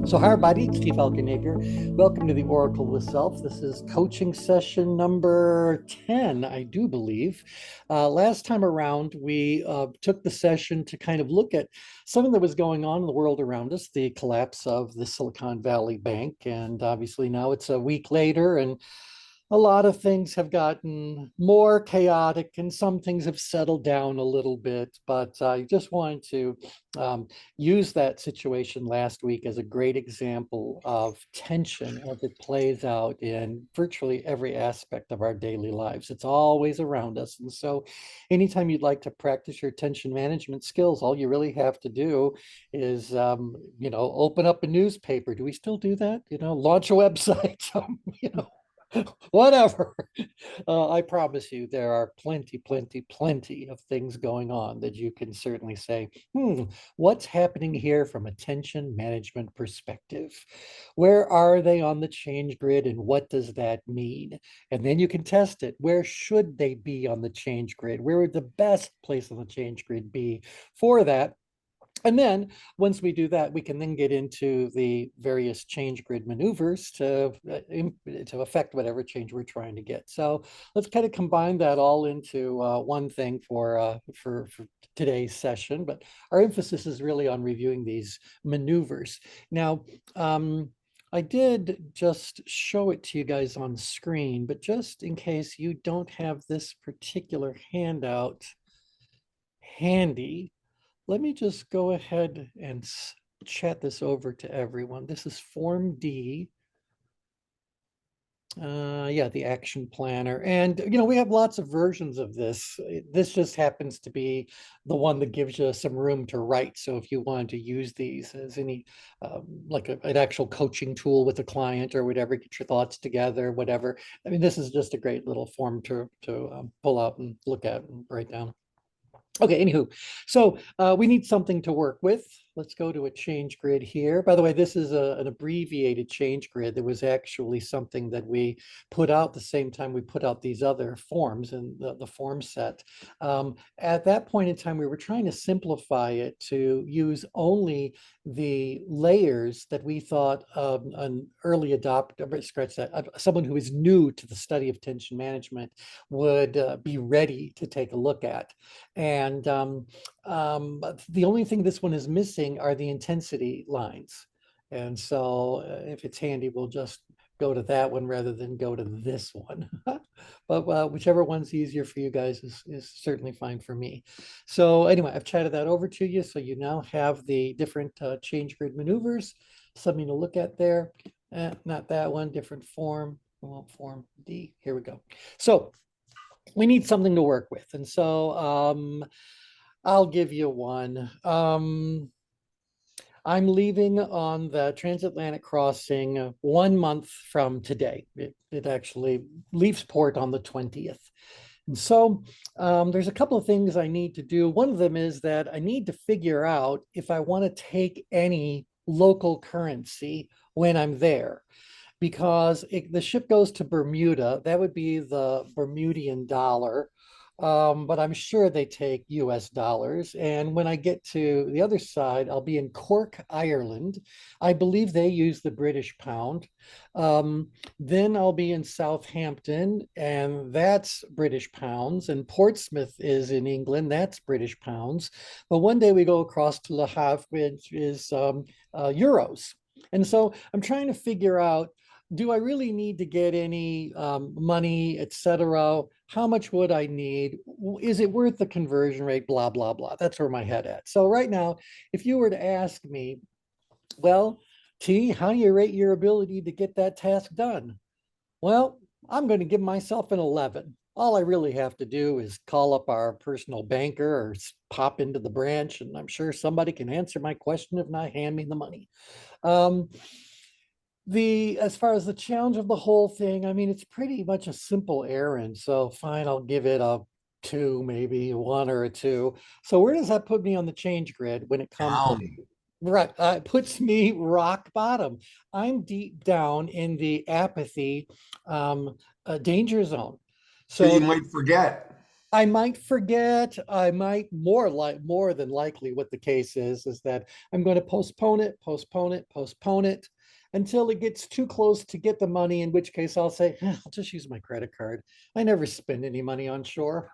So hi everybody, it's T Falcon Napier. Welcome to the Oracle with Self. This is coaching session number 10, I do believe. Last time around, we took the session to kind of look at something that was going on in the world around us, the collapse of the Silicon Valley Bank. And obviously now it's a week later and a lot of things have gotten more chaotic and some things have settled down a little bit, but I just wanted to use that situation last week as a great example of tension as it plays out in virtually every aspect of our daily lives. It's always around us. And so anytime you'd like to practice your tension management skills, all you really have to do is, open up a newspaper. Do we still do that? Launch a website, whatever. I promise you, there are plenty of things going on that you can certainly say, what's happening here from a tension management perspective? Where are they on the change grid and what does that mean? And then you can test it. Where should they be on the change grid? Where would the best place on the change grid be for that? And then once we do that, we can then get into the various change grid maneuvers to affect whatever change we're trying to get. So let's kind of combine that all into one thing for today's session. But our emphasis is really on reviewing these maneuvers. Now, I did just show it to you guys on screen, but just in case you don't have this particular handout handy, let me just go ahead and chat this over to everyone. This is Form D. The action planner. And, we have lots of versions of this. This just happens to be the one that gives you some room to write. So if you want to use these as any, like an actual coaching tool with a client or whatever, get your thoughts together, whatever. I mean, this is just a great little form to pull out and look at and write down. Okay, anywho, so we need something to work with. Let's go to a change grid here. By the way, this is an abbreviated change grid. There was actually something that we put out the same time we put out these other forms in the form set. At that point in time, we were trying to simplify it to use only the layers that we thought an early adopter, scratch that, someone who is new to the study of tension management would be ready to take a look at. And the only thing this one is missing are the intensity lines. And so if it's handy, we'll just go to that one rather than go to this one. But whichever one's easier for you guys is certainly fine for me. So anyway, I've chatted that over to you. So you now have the different change grid maneuvers, something to look at there. Not that one, different form. Well, Form D, here we go. So we need something to work with. And so I'll give you one. I'm leaving on the transatlantic crossing 1 month from today. It actually leaves port on the 20th. And so there's a couple of things I need to do. One of them is that I need to figure out if I want to take any local currency when I'm there, because the ship goes to Bermuda. That would be the Bermudian dollar. But I'm sure they take US dollars. And when I get to the other side, I'll be in Cork, Ireland. I believe they use the British pound. Then I'll be in Southampton, and that's British pounds. And Portsmouth is in England, that's British pounds. But one day we go across to Le Havre, which is euros. And so I'm trying to figure out, do I really need to get any money, etc.? How much would I need? Is it worth the conversion rate? Blah, blah, blah. That's where my head at. So right now, if you were to ask me, well, T, how do you rate your ability to get that task done? Well, I'm going to give myself an 11. All I really have to do is call up our personal banker or pop into the branch, and I'm sure somebody can answer my question. If not, hand me the money. As far as the challenge of the whole thing, I mean, it's pretty much a simple errand. So fine, I'll give it a 2, maybe 1 or a 2. So where does that put me on the change grid when it comes to, right? It puts me rock bottom. I'm deep down in the apathy danger zone. So you might forget. I might forget. I might more than likely what the case is that I'm going to postpone it until it gets too close to get the money, in which case I'll say, I'll just use my credit card. I never spend any money on shore.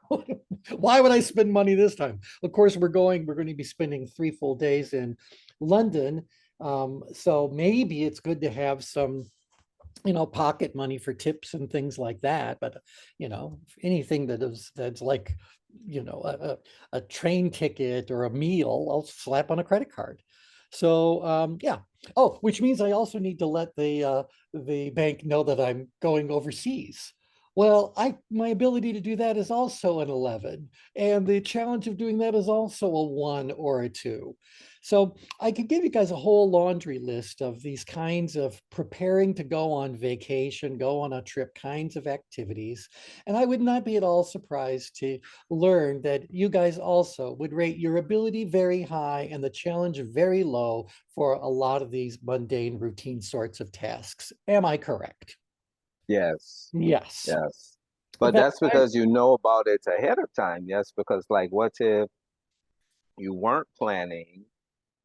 Why would I spend money this time? Of course, we're going to be spending 3 full days in London. So maybe it's good to have some pocket money for tips and things like that. But, anything that's like, a train ticket or a meal, I'll slap on a credit card. So, yeah. Oh, which means I also need to let the bank know that I'm going overseas. Well, my ability to do that is also an 11, and the challenge of doing that is also a 1 or a 2. So I could give you guys a whole laundry list of these kinds of preparing to go on vacation, go on a trip kinds of activities. And I would not be at all surprised to learn that you guys also would rate your ability very high and the challenge very low for a lot of these mundane routine sorts of tasks. Am I correct? Yes, Yes. yes. In But fact, that's because you know about it ahead of time. Yes, because like what if you weren't planning?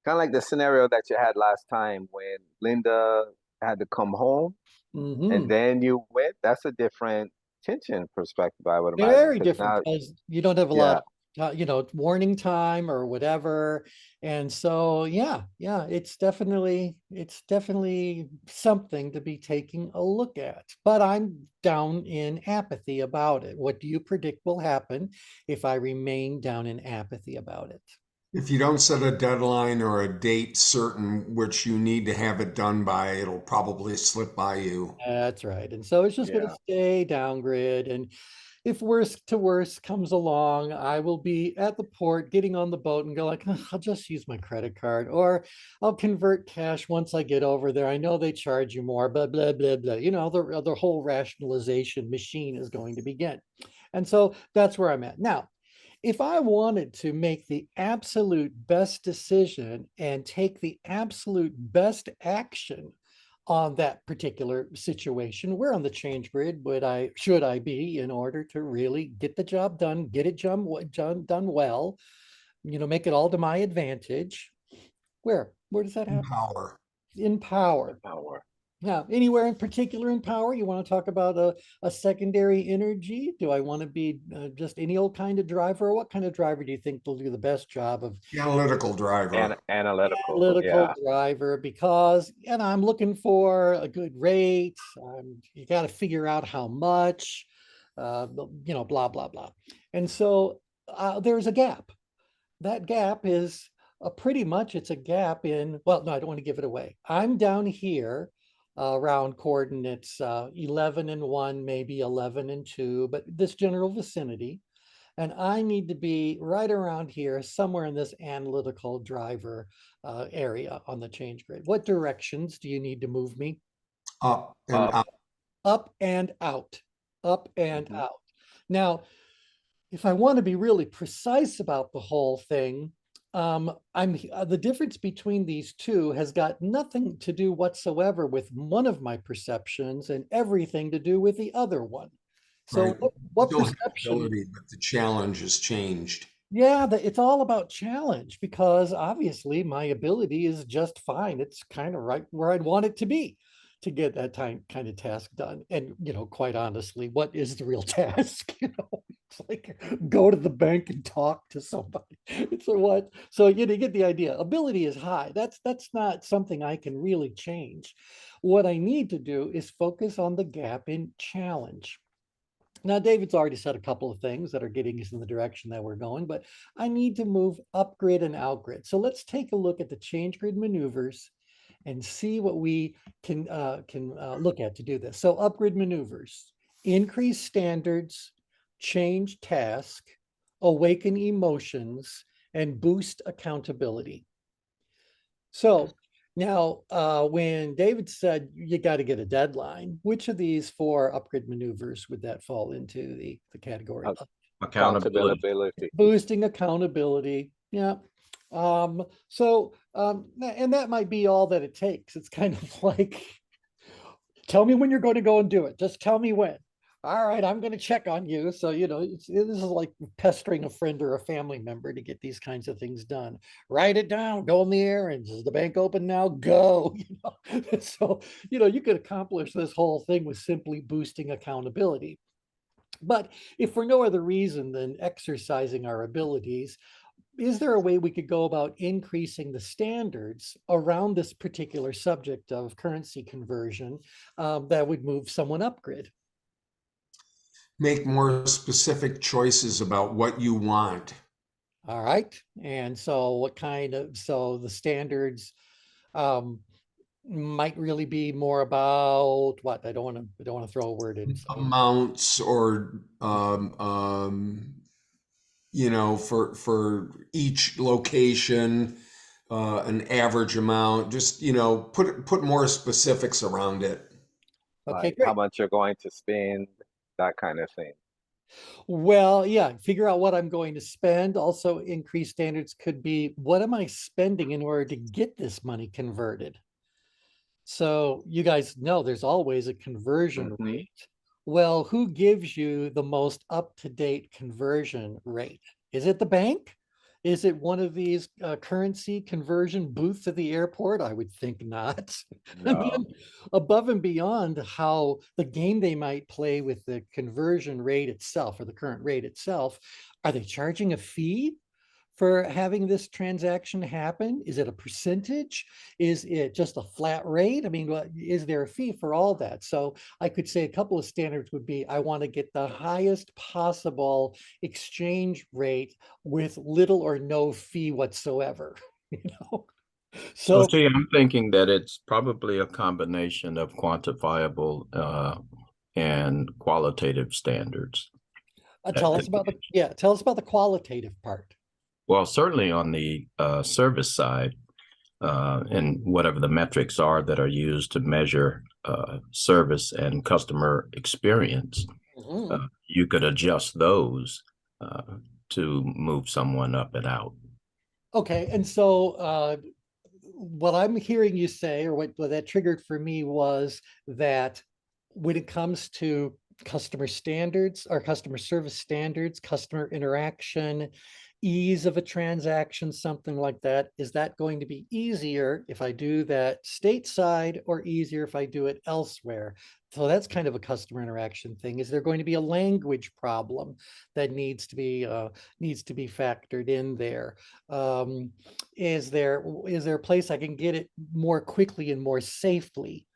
Kind of like the scenario that you had last time when Linda had to come home and mhm. then you went. That's a different tension perspective, I would imagine. Very Because different now, because you don't have a lot yeah, of warning time or whatever. And so yeah, it's definitely something to be taking a look at. But I'm down in apathy about it. What do you predict will happen if I remain down in apathy about it? If you don't set a deadline or a date certain which you need to have it done by, it'll probably slip by you. That's right. And so it's just going to yeah. stay downgrid. And if worst to worst comes along, I will be at the port getting on the boat and go like, "Ugh, I'll just use my credit card, or I'll convert cash once I get over there. I know they charge you more, blah, blah, blah, blah. The whole rationalization machine is going to begin. And so that's where I'm at. Now, if I wanted to make the absolute best decision and take the absolute best action on that particular situation, where on the change grid should I be in order to really get the job done, get it done well, make it all to my advantage? Where does that happen? Power. In power. Power. Now, anywhere in particular in power, you want to talk about a secondary energy? Do I want to be just any old kind of driver? Or what kind of driver do you think will do the best job of Analytical And driver. analytical. analytical Yeah. driver? Because, I'm looking for a good rate. You got to figure out how much, blah, blah, blah. And so there's a gap. That gap is pretty much it's a gap in, well, no, I don't want to give it away. I'm down here around coordinates 11 and 1, maybe 11 and 2, but this general vicinity. And I need to be right around here, somewhere in this analytical driver area on the change grid. What directions do you need to move me? Up and Up. out. Up and out, up and Hmm. out. Now, if I want to be really precise about the whole thing, the difference between these two has got nothing to do whatsoever with one of my perceptions and everything to do with the other one. So Right. what Still have perception? ability, but the challenge has changed. Yeah, it's all about challenge because obviously my ability is just fine. It's kind of right where I'd want it to be to get that kind of task done. And, quite honestly, what is the real task? It's like go to the bank and talk to somebody. It's a what? So you get the idea. Ability is high. That's not something I can really change. What I need to do is focus on the gap in challenge. Now, David's already said a couple of things that are getting us in the direction that we're going, but I need to move up grid and out grid. So let's take a look at the change grid maneuvers and see what we can look at to do this. So upgrid maneuvers: increase standards, change task, awaken emotions, and boost accountability. So now, when David said you got to get a deadline, which of these four upgrade maneuvers would that fall into the category of? Accountability. Accountability. Boosting accountability. Yeah. And that might be all that it takes. It's kind of like, tell me when you're going to go and do it. Just tell me when. all right, I'm going to check on you. So, this is like pestering a friend or a family member to get these kinds of things done. Write it down, go in the errands. Is the bank open now? Go. So, you could accomplish this whole thing with simply boosting accountability. But if for no other reason than exercising our abilities, is there a way we could go about increasing the standards around this particular subject of currency conversion that would move someone up grid? Make more specific choices about what you want. All right. And so so the standards um, might really be more about what? I don't want to throw a word in. So, Amounts or for each location, an average amount. Just put more specifics around it. okay, Like how great. much you're going to spend, that kind of thing. Well, yeah, figure out what I'm going to spend. Also, increased standards could be what am I spending in order to get this money converted? So you guys know there's always a conversion Hmm. rate. Well, who gives you the most up-to-date conversion rate? Is it the bank? Is it one of these currency conversion booths at the airport? I would think not. And No, then above and beyond how the game they might play with the conversion rate itself or the current rate itself, are they charging a fee for having this transaction happen? Is it a percentage? Is it just a flat rate? I mean, is there a fee for all that? So I could say a couple of standards would be, I want to get the highest possible exchange rate with little or no fee whatsoever. You know, So so see, I'm thinking that it's probably a combination of quantifiable and qualitative standards. That tell us could be, about tell us about the qualitative part. well, certainly on the service side, and whatever the metrics are that are used to measure service and customer experience, Mhm. you could adjust those uh, to move someone up and out. Okay, and so what I'm hearing you say, or what that triggered for me was that when it comes to customer standards or customer service standards, customer interaction, ease of a transaction, something like that, is that going to be easier if I do that stateside or easier if I do it elsewhere? So that's kind of a customer interaction thing. Is there going to be a language problem that needs to be factored in there? Um, is there a place I can get it more quickly and more safely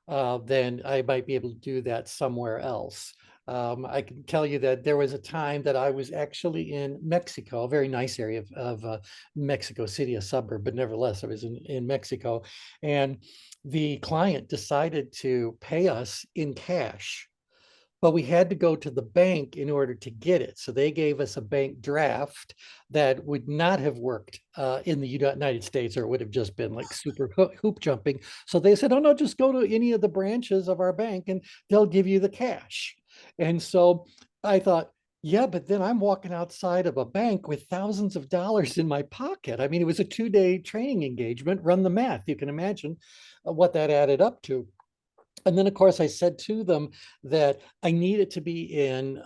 then I might be able to do that somewhere else. I can tell you that there was a time that I was actually in Mexico, a very nice area of Mexico City, a suburb, but nevertheless, I was in Mexico. And the client decided to pay us in cash, but we had to go to the bank in order to get it. So they gave us a bank draft that would not have worked in the United States, or it would have just been like super hoop jumping. So they said, oh no, just go to any of the branches of our bank and they'll give you the cash. And so I thought, yeah, but then I'm walking outside of a bank with thousands of dollars in my pocket. I mean, it was a 2-day training engagement. Run the math. You can imagine what that added up to. And then, of course, I said to them that I need it to be in.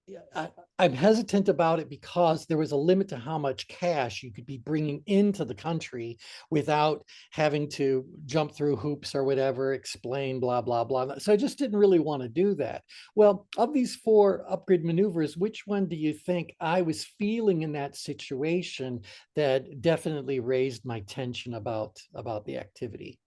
Yeah, I'm hesitant about it because there was a limit to how much cash you could be bringing into the country without having to jump through hoops or whatever, explain, blah, blah, blah. So I just didn't really want to do that. Well, of these 4 upgrade maneuvers, which one do you think I was feeling in that situation that definitely raised my tension about the activity?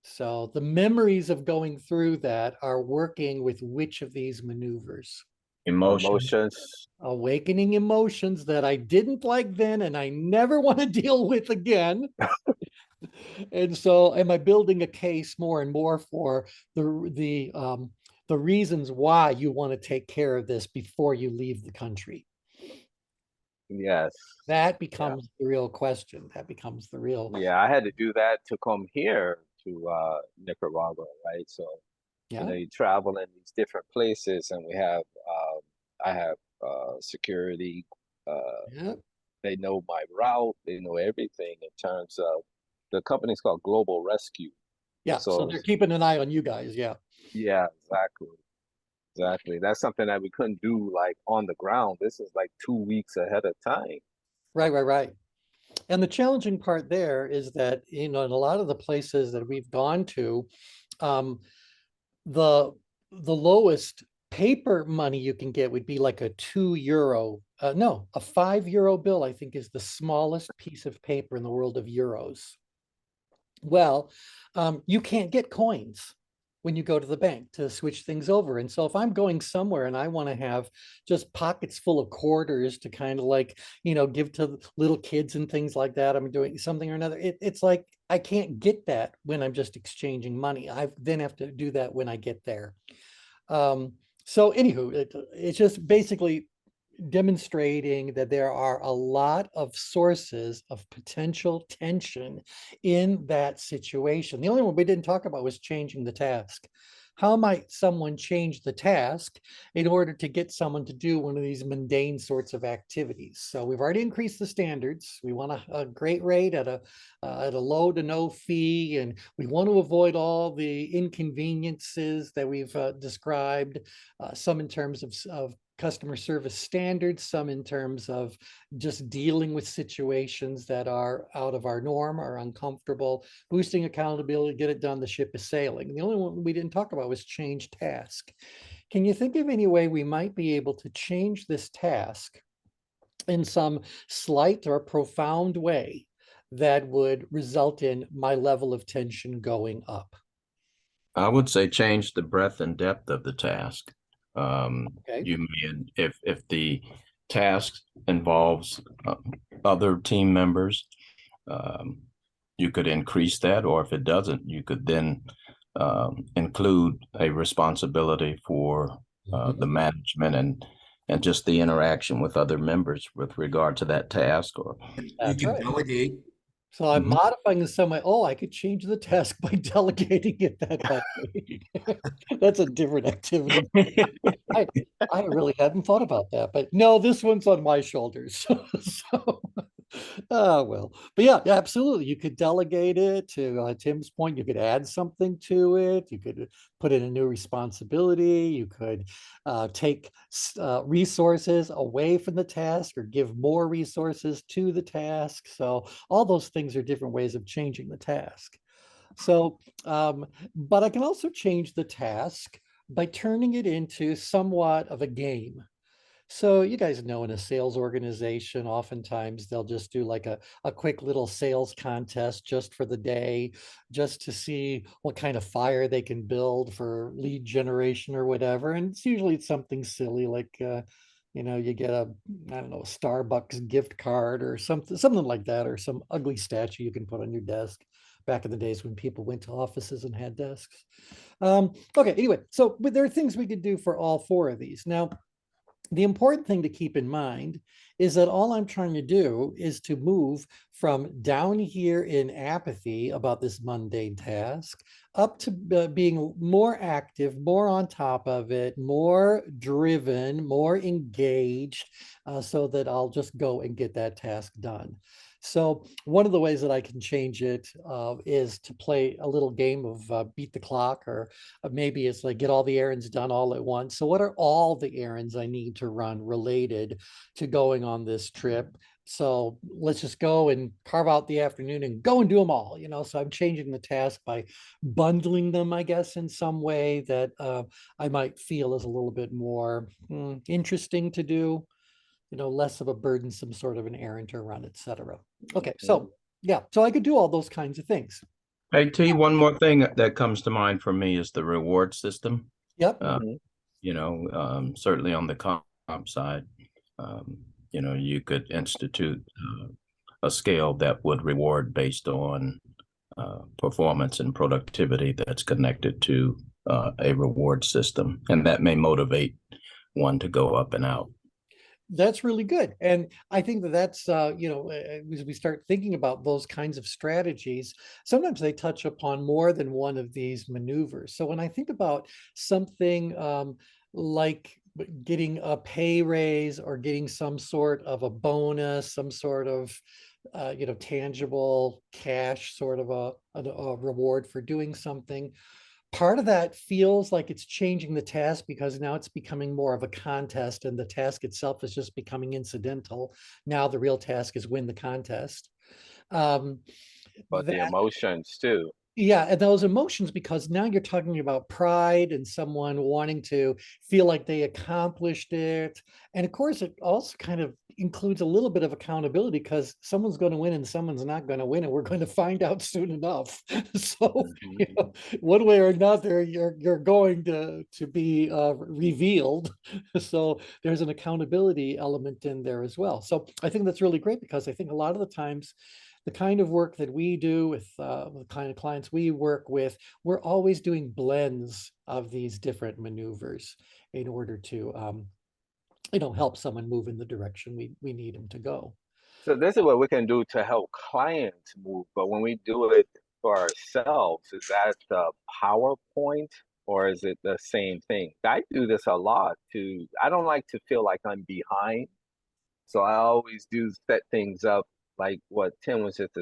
So the memories of going through that are working with which of these maneuvers? Emotions. emotions. Awakening emotions that I didn't like then and I never want to deal with again. And so am I building a case more and more for the reasons why you want to take care of this before you leave the country? Yes. That Yeah. becomes the real question. That becomes the real, Yeah, I had to do that to come here to Nicaragua, right? So, yeah, you travel in these different places and I have security. Uh, yeah. they know my route, they know everything in terms of the company's called Global Rescue. Yeah, so So they're keeping an eye on you guys. Yeah. yeah, exactly. Exactly. That's something that we couldn't do like on the ground. This is like 2 weeks ahead of time. Right, right, right. And the challenging part there is that, in a lot of the places that we've gone to, um, the the lowest paper money you can get would be like a €2, no, a €5 bill, I think, is the smallest piece of paper in the world of euros. Well, you can't get coins when you go to the bank to switch things over. And so if I'm going somewhere and I want to have just pockets full of quarters to kind of like, give to little kids and things like that, I'm doing something or another. It's like I can't get that when I'm just exchanging money. I then have to do that when I get there. So anywho, it's just basically demonstrating that there are a lot of sources of potential tension in that situation. The only one we didn't talk about was changing the task. How might someone change the task in order to get someone to do one of these mundane sorts of activities? So we've already increased the standards. We want a great rate at a low to no fee, and we want to avoid all the inconveniences that we've described. Some in terms of customer service standards, some in terms of just dealing with situations that are out of our norm or uncomfortable, boosting accountability, get it done, the ship is sailing. The only one we didn't talk about was change task. Can you think of any way we might be able to change this task in some slight or profound way that would result in my level of tension going up? I would say change the breadth and depth of the task. Okay. You mean if the task involves other team members, you could increase that, or if it doesn't, you could then include a responsibility for the management and just the interaction with other members with regard to that task. Or You That's can right. delegate. So I'm Mhm. modifying in some way. Oh, I could change the task by delegating it that way. That's a different activity. I I really hadn't thought about that, but no, this one's on my shoulders. So, oh well, but yeah, absolutely. You could delegate it to Tim's point. You could add something to it. You could put in a new responsibility. You could take resources away from the task or give more resources to the task. So all those things are different ways of changing the task. So, but I can also change the task by turning it into somewhat of a game. So you guys know, in a sales organization, oftentimes they'll just do like a quick little sales contest just for the day, just to see what kind of fire they can build for lead generation or whatever. And it's usually something silly like, you get I don't know, a Starbucks gift card or something like that, or some ugly statue you can put on your desk back in the days when people went to offices and had desks. Okay, anyway, so but there are things we could do for all four of these. Now, the important thing to keep in mind is that all I'm trying to do is to move from down here in apathy about this mundane task up to being more active, more on top of it, more driven, more engaged, so that I'll just go and get that task done. So one of the ways that I can change it is to play a little game of beat the clock, or maybe it's like get all the errands done all at once. So what are all the errands I need to run related to going on this trip? So let's just go and carve out the afternoon and go and do them all, So I'm changing the task by bundling them, I guess, in some way that I might feel is a little bit more interesting to do, less of a burdensome sort of an errand to run, etc. Okay, so yeah, so I could do all those kinds of things. Hey, T, one more thing that comes to mind for me is the reward system. Yep. Certainly on the comp side, you could institute a scale that would reward based on performance and productivity that's connected to a reward system, and that may motivate one to go up and out. That's really good. And I think that's, as we start thinking about those kinds of strategies, sometimes they touch upon more than one of these maneuvers. So when I think about something like getting a pay raise or getting some sort of a bonus, some sort of tangible cash sort of a reward for doing something. Part of that feels like it's changing the task because now it's becoming more of a contest and the task itself is just becoming incidental. Now the real task is win the contest. Um, But the that emotions too. Yeah, and those emotions, because now you're talking about pride and someone wanting to feel like they accomplished it. And of course, it also kind of includes a little bit of accountability because someone's going to win and someone's not going to win, and we're going to find out soon enough. So, Mhm. one way or another, you're going to be revealed. So there's an accountability element in there as well. So I think that's really great because I think a lot of the times the kind of work that we do with the kind of clients we work with, we're always doing blends of these different maneuvers in order to, help someone move in the direction we need them to go. So this is what we can do to help clients move. But when we do it for ourselves, is that the PowerPoint or is it the same thing? I do this a lot too. I don't like to feel like I'm behind. So I always do set things up like what Tim was just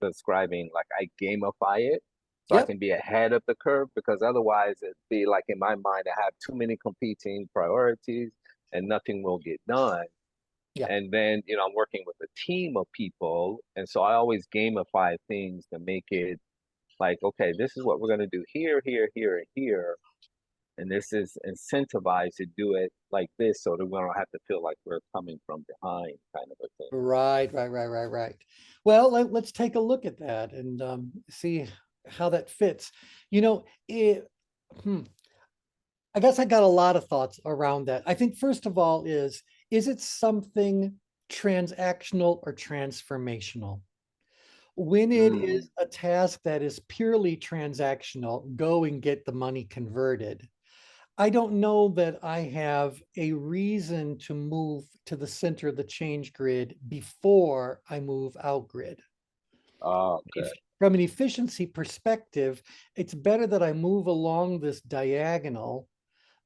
describing, like I gamify it so I Yep. can be ahead of the curve because otherwise it'd be like in my mind, I have too many competing priorities and nothing will get done. Yeah. And then, I'm working with a team of people. And so I always gamify things to make it like, okay, this is what we're going to do here, here, here, and here. And this is incentivized to do it like this so that we don't have to feel like we're coming from behind kind of a thing. Right. Well, let's take a look at that and see how that fits. You know, it, hmm, I guess I got a lot of thoughts around that. I think first of all is it something transactional or transformational? When it Mm. is a task that is purely transactional, go and get the money converted. I don't know that I have a reason to move to the center of the change grid before I move out grid. Oh, If okay. from an efficiency perspective, it's better that I move along this diagonal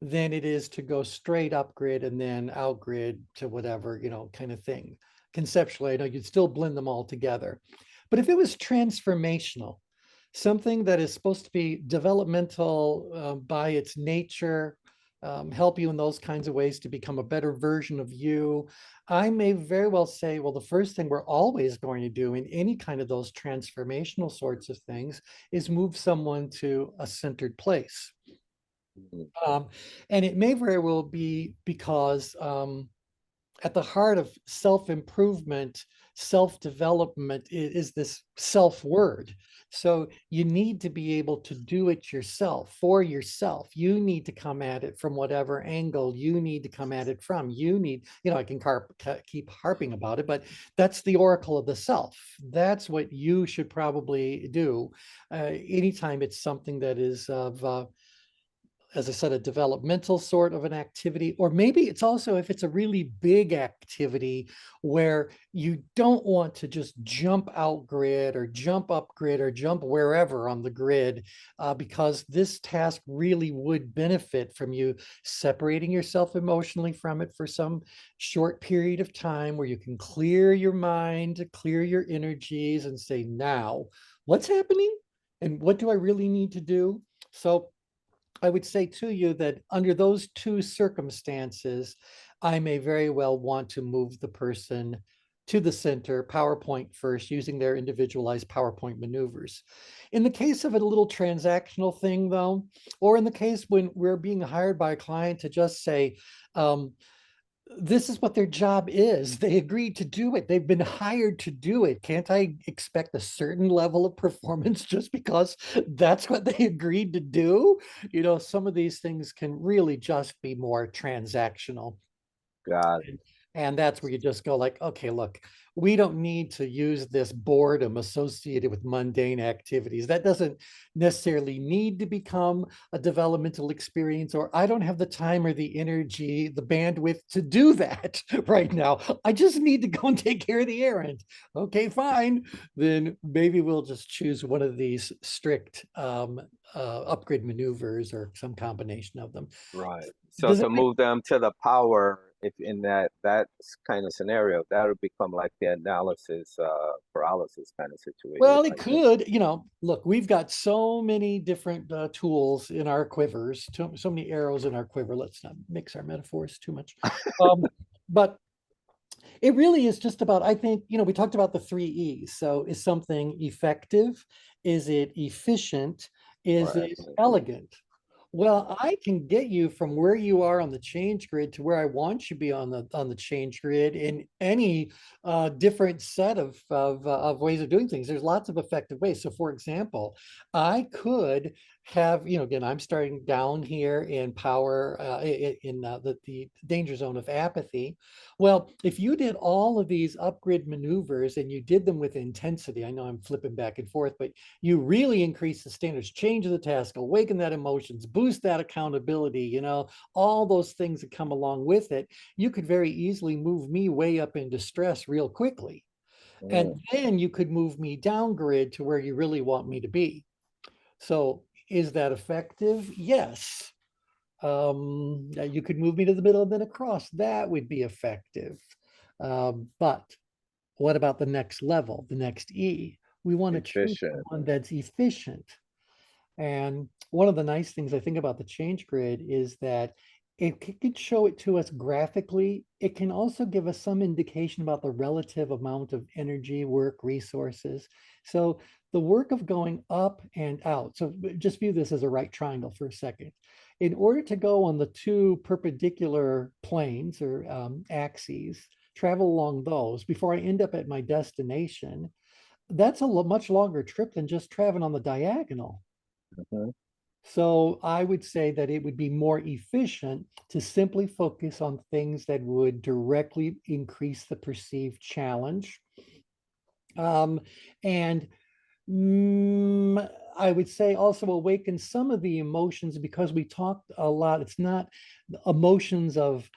than it is to go straight up grid and then out grid to whatever, kind of thing. Conceptually, I know you'd still blend them all together. But if it was transformational, something that is supposed to be developmental by its nature, help you in those kinds of ways to become a better version of you, I may very well say, well, the first thing we're always going to do in any kind of those transformational sorts of things is move someone to a centered place. Mhm. And it may very well be because at the heart of self-improvement, self-development is this self-word. So you need to be able to do it yourself for yourself. You need to come at it from whatever angle you need to come at it from. You need, I can keep harping about it, but that's the oracle of the self. That's what you should probably do anytime it's something that is of as I said, a developmental sort of an activity, or maybe it's also if it's a really big activity where you don't want to just jump out grid or jump up grid or jump wherever on the grid, because this task really would benefit from you separating yourself emotionally from it for some short period of time where you can clear your mind, clear your energies and say, now, what's happening? And what do I really need to do? So I would say to you that under those two circumstances, I may very well want to move the person to the center, PowerPoint first, using their individualized PowerPoint maneuvers. In the case of a little transactional thing, though, or in the case when we're being hired by a client to just say, um, this is what their job is. They agreed to do it. They've been hired to do it. Can't I expect a certain level of performance just because that's what they agreed to do? Some of these things can really just be more transactional. Got it. And that's where you just go like, okay, look, we don't need to use this boredom associated with mundane activities. That doesn't necessarily need to become a developmental experience, or I don't have the time or the energy, the bandwidth to do that right now. I just need to go and take care of the errand. Okay, fine. Then maybe we'll just choose one of these strict upgrade maneuvers or some combination of them. Right. So Does to it make move them to the power if in that kind of scenario, that would become like the analysis paralysis kind of situation. Well, it Like, could, look, we've got so many different tools in our quivers, so many arrows in our quiver. Let's not mix our metaphors too much. But it really is just about, I think, we talked about the 3 E's. So is something effective? Is it efficient? Is it elegant? Well, I can get you from where you are on the change grid to where I want you to be on the change grid in any different set of ways of doing things. There's lots of effective ways. So, for example, I could have, again, I'm starting down here in power in the danger zone of apathy. Well, if you did all of these upgrid maneuvers and you did them with intensity, I know I'm flipping back and forth, but you really increase the standards, change the task, awaken that emotions, boost that accountability, all those things that come along with it, you could very easily move me way up into stress real quickly. And then you could move me down grid to where you really want me to be. So is that effective? Yes. You could move me to the middle and then across. That would be effective. But what about the next level, the next E? We want to choose one that's efficient. And one of the nice things I think about the change grid is that it can show it to us graphically. It can also give us some indication about the relative amount of energy, work, resources. So the work of going up and out. So just view this as a right triangle for a second. In order to go on the 2 perpendicular planes or axes, travel along those before I end up at my destination, that's a much longer trip than just traveling on the diagonal. So I would say that it would be more efficient to simply focus on things that would directly increase the perceived challenge. And I would say also awaken some of the emotions, because we talked a lot. It's not emotions of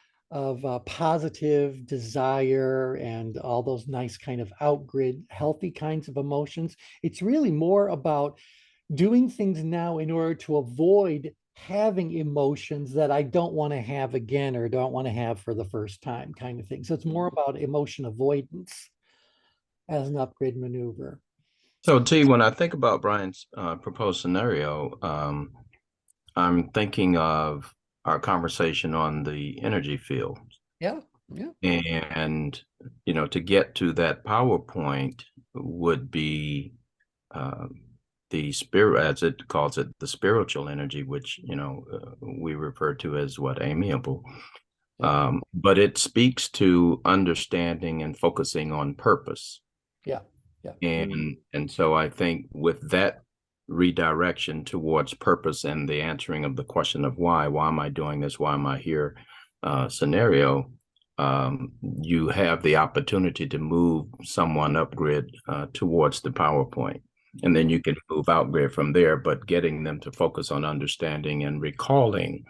positive desire and all those nice kind of outgrid, healthy kinds of emotions. It's really more about doing things now in order to avoid having emotions that I don't want to have again or don't want to have for the first time, kind of thing. So it's more about emotion avoidance as an upgrade maneuver. So T, when I think about Brian's proposed scenario, I'm thinking of our conversation on the energy field. Yeah. And, to get to that PowerPoint would be the spirit, as it calls it, the spiritual energy, which, we refer to as amiable. But it speaks to understanding and focusing on purpose. Yeah. And so I think with that redirection towards purpose and the answering of the question of why am I doing this? Why am I here? Scenario, you have the opportunity to move someone upgrid towards the PowerPoint. And then you can move out grid from there, but getting them to focus on understanding and recalling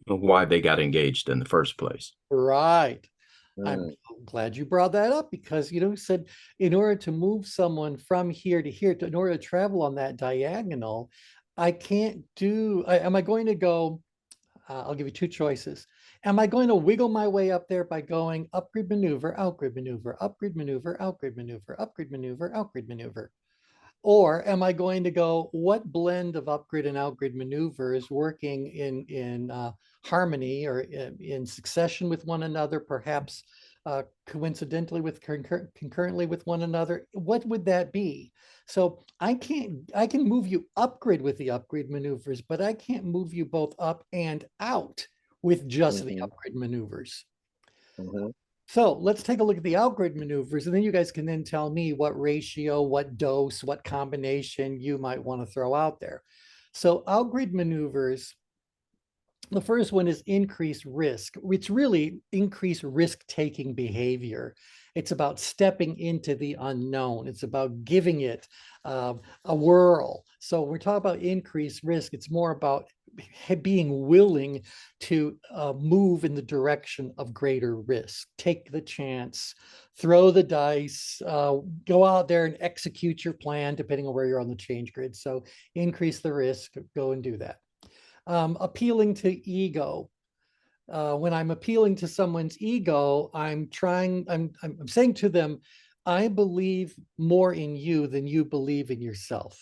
why they got engaged in the first place. Right. I'm glad you brought that up, because said in order to move someone from here to here, in order to travel on that diagonal, I can't do. Am I going to go? I'll give you 2 choices. Am I going to wiggle my way up there by going upgrid maneuver, outgrid maneuver, upgrid maneuver, outgrid maneuver, upgrid maneuver, outgrid maneuver? Or am I going to go, what blend of upgrid and outgrid maneuver is working in harmony or in succession with one another, perhaps coincidentally with concurrently with one another? What would that be? So I can move you upgrid with the upgrade maneuvers, but I can't move you both up and out with just the upgrade maneuvers. So let's take a look at the outgrid maneuvers, and then you guys can then tell me what ratio, what dose, what combination you might want to throw out there. So outgrid maneuvers, the first one is increased risk. It's really increased risk-taking behavior. It's about stepping into the unknown. It's about giving it a whirl. So we're talking about increased risk. It's more about being willing to move in the direction of greater risk. Take the chance, throw the dice, go out there and execute your plan depending on where you're on the change grid. So increase the risk, go and do that. Appealing to ego. when I'm appealing to someone's ego, I'm saying to them, I believe more in you than you believe in yourself.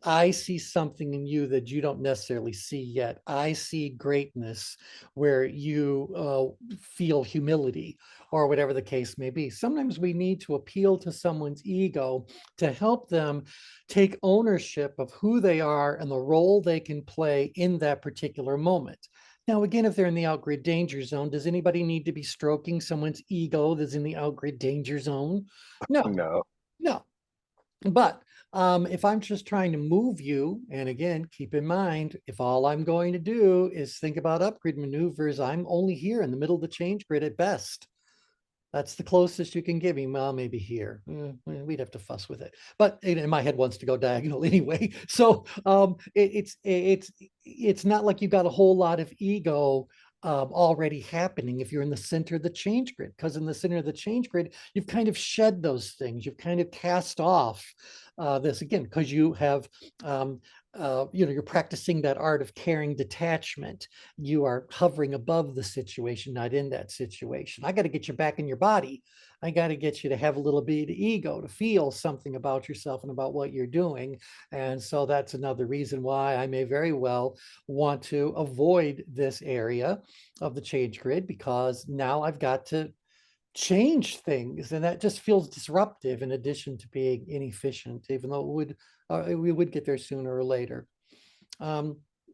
I see something in you that you don't necessarily see yet. I see greatness where you feel humility, or whatever the case may be. Sometimes we need to appeal to someone's ego to help them take ownership of who they are and the role they can play in that particular moment. Now, again, if they're in the outgrid danger zone, does anybody need to be stroking someone's ego that's in the outgrid danger zone? No, No. no. But if I'm just trying to move you, and again, keep in mind, if all I'm going to do is think about upgrid maneuvers, I'm only here in the middle of the change grid at best. That's the closest you can give me. Well, maybe here. We'd have to fuss with it. But in my head wants to go diagonal anyway. So it's not like you've got a whole lot of ego already happening if you're in the center of the change grid, because in the center of the change grid, you've kind of shed those things. You've kind of cast off this again, because you have you're practicing that art of caring detachment. You are hovering above the situation, not in that situation. I got to get you back in your body. I got to get you to have a little bit of ego, to feel something about yourself and about what you're doing. And so that's another reason why I may very well want to avoid this area of the change grid, because now I've got to change things, and that just feels disruptive in addition to being inefficient, even though we would get there sooner or later.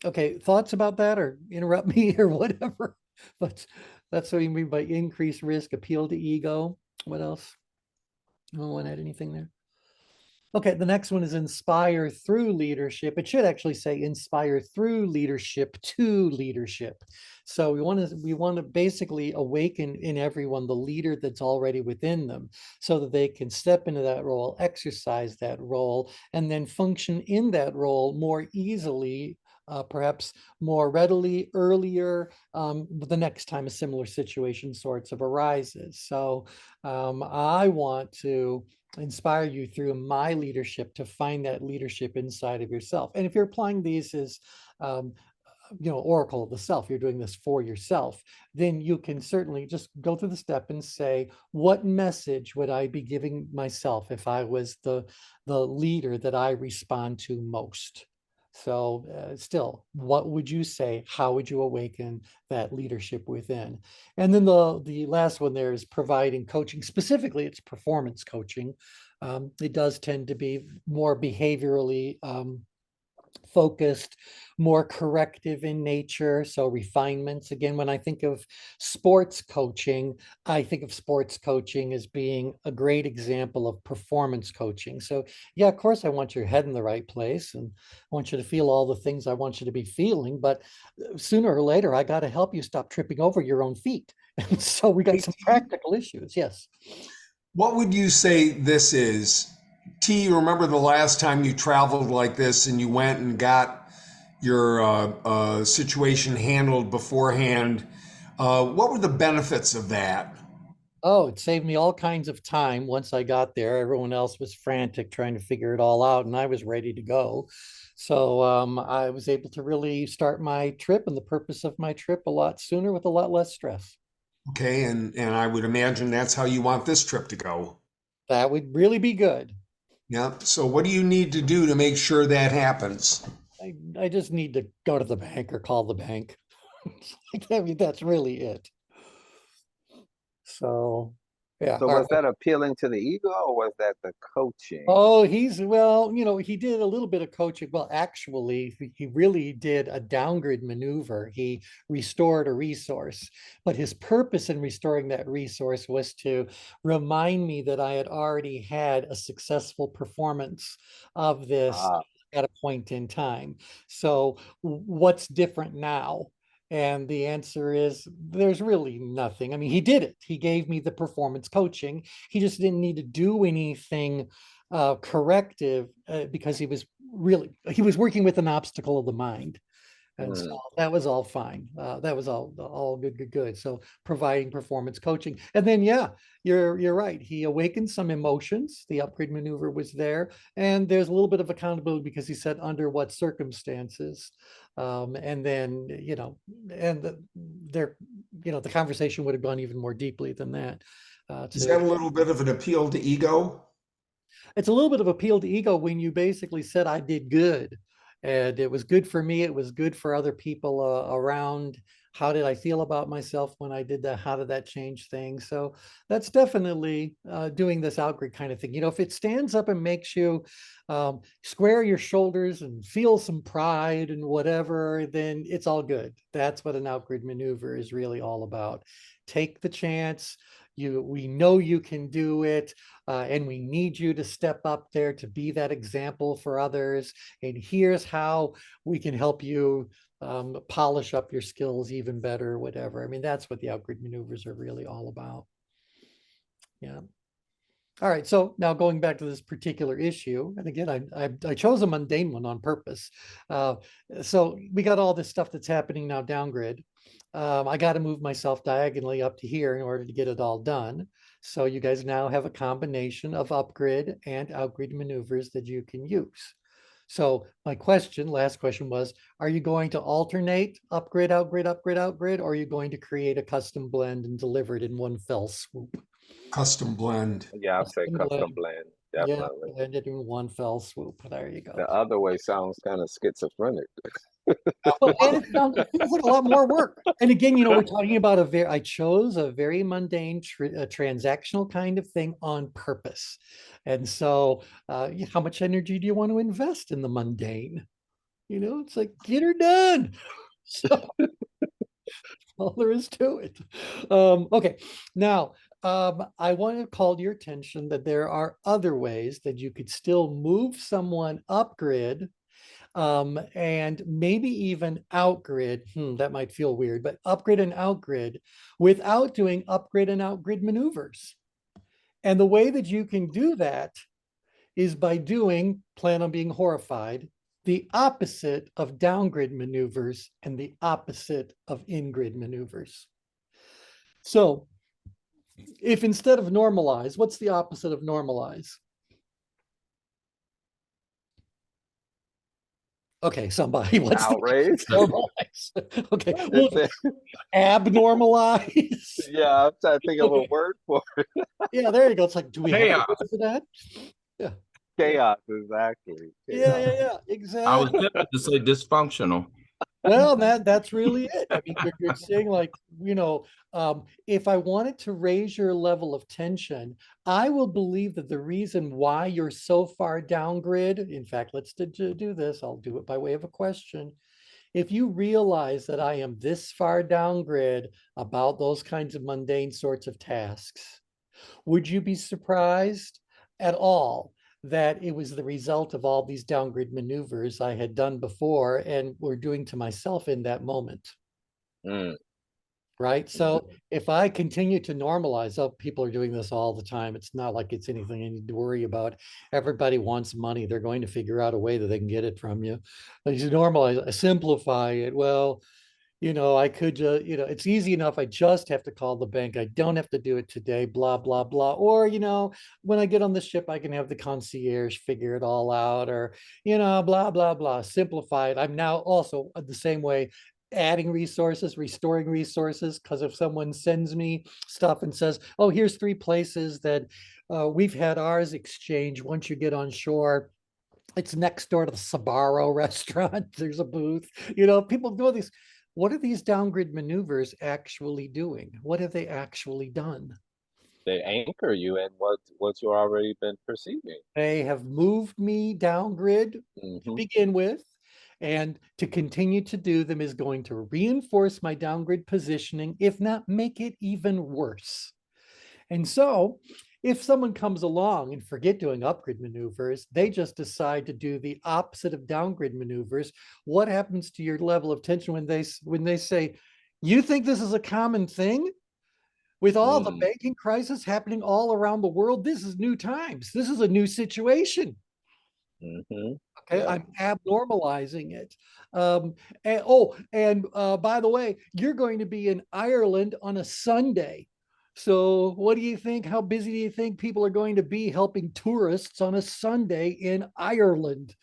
Okay, thoughts about that, or interrupt me or whatever. But that's what you mean by increased risk, appeal to ego. What else? No one add anything there? Okay, the next one is inspire through leadership. It should actually say inspire through leadership to leadership. So we want to basically awaken in everyone the leader that's already within them, so that they can step into that role, exercise that role, and then function in that role more easily, perhaps more readily, earlier, the next time a similar situation sorts of arises. So I want to inspire you through my leadership to find that leadership inside of yourself. And if you're applying these as oracle of the self, you're doing this for yourself, then you can certainly just go through the step and say, what message would I be giving myself if I was the leader that I respond to most? So still, what would you say? How would you awaken that leadership within? And then the last one there is providing coaching. Specifically, it's performance coaching. It does tend to be more behaviorally focused, more corrective in nature. So refinements. Again, when I think of sports coaching, I think of sports coaching as being a great example of performance coaching. So yeah, of course, I want your head in the right place, and I want you to feel all the things I want you to be feeling. But sooner or later, I got to help you stop tripping over your own feet. And so we got some practical issues. Yes. What would you say this is? T, you remember the last time you traveled like this and you went and got your situation handled beforehand? What were the benefits of that? Oh, it saved me all kinds of time once I got there. Everyone else was frantic trying to figure it all out, and I was ready to go. So I was able to really start my trip and the purpose of my trip a lot sooner with a lot less stress. Okay, and I would imagine that's how you want this trip to go. That would really be good. Yeah. So what do you need to do to make sure that happens? I just need to go to the bank or call the bank. I mean, that's really it. So, yeah. So was that appealing to the ego, or was that the coaching? Oh, well, he did a little bit of coaching. Well, actually, he really did a downgrid maneuver. He restored a resource, but his purpose in restoring that resource was to remind me that I had already had a successful performance of this Ah, at a point in time. So what's different now? And the answer is there's really nothing. I mean, he did it. He gave me the performance coaching. He just didn't need to do anything corrective because he was working with an obstacle of the mind. And so that was all fine. That was all good. So providing performance coaching. And then, yeah, you're right. He awakened some emotions. The upgrade maneuver was there. And there's a little bit of accountability because he said under what circumstances. And then, the conversation would have gone even more deeply than that. Is that a little bit of an appeal to ego? It's a little bit of appeal to ego when you basically said I did good and it was good for me. It was good for other people around. How did I feel about myself when I did that? How did that change things? So that's definitely doing this outgrid kind of thing. If it stands up and makes you square your shoulders and feel some pride and whatever, then it's all good. That's what an outgrid maneuver is really all about. Take the chance. We know you can do it, and we need you to step up there to be that example for others. And here's how we can help you polish up your skills even better, whatever. I mean, that's what the outgrid maneuvers are really all about. Yeah. All right, so now going back to this particular issue, and again, I chose a mundane one on purpose. So we got all this stuff that's happening now downgrid. I got to move myself diagonally up to here in order to get it all done. So you guys now have a combination of upgrid and outgrid maneuvers that you can use. So my last question was, are you going to alternate upgrade, outgrid, upgrade, outgrid, or are you going to create a custom blend and deliver it in one fell swoop? Custom blend. Yeah, I'd say custom blend, definitely. Yeah, blend it in one fell swoop. There you go. The other way sounds kind of schizophrenic. Well, and it feels like a lot more work. And again, we're talking about I chose a very mundane transactional kind of thing on purpose. And so how much energy do you want to invest in the mundane? It's like, get her done. So all there is to it. Okay, now I want to call to your attention that there are other ways that you could still move someone upgrid and maybe even outgrid. That might feel weird, but upgrade and outgrid without doing upgrade and outgrid maneuvers. And the way that you can do that is by doing, plan on being horrified, the opposite of downgrid maneuvers and the opposite of ingrid maneuvers. So if instead of normalize, what's the opposite of normalize? Okay, somebody. What's outrage? Okay, well, abnormalize. Yeah, I'm trying to think of a word for it. Yeah, there you go. It's like, do we have a word for that? Yeah. Chaos, exactly. Yeah, exactly. I was tempted to say dysfunctional. Well, that's really it. I mean, you're saying like, if I wanted to raise your level of tension, I will believe that the reason why you're so far downgrid, in fact, let's do this. I'll do it by way of a question. If you realize that I am this far downgrid about those kinds of mundane sorts of tasks, would you be surprised at all that it was the result of all these downgrid maneuvers I had done before and were doing to myself in that moment? Right? So if I continue to normalize, people are doing this all the time. It's not like it's anything I need to worry about. Everybody wants money. They're going to figure out a way that they can get it from you. But you normalize, simplify it. Well, I could just, it's easy enough. I just have to call the bank. I don't have to do it today, blah, blah, blah. Or, when I get on the ship, I can have the concierge figure it all out or, blah, blah, blah, simplify it. I'm now also the same way adding resources, restoring resources, because if someone sends me stuff and says, oh, here's 3 places that we've had ours exchange once you get on shore. It's next door to the Sbarro restaurant. There's a booth. People do these. What are these downgrid maneuvers actually doing? What have they actually done? They anchor you in what you already been perceiving. They have moved me downgrid to begin with, and to continue to do them is going to reinforce my downgrid positioning, if not make it even worse. And so if someone comes along and forget doing upgrid maneuvers, they just decide to do the opposite of downgrid maneuvers. What happens to your level of tension when they say, you think this is a common thing? With all the banking crisis happening all around the world, this is new times. This is a new situation. Okay, Yeah. I'm abnormalizing it. By the way, you're going to be in Ireland on a Sunday. So what do you think? How busy do you think people are going to be helping tourists on a Sunday in Ireland?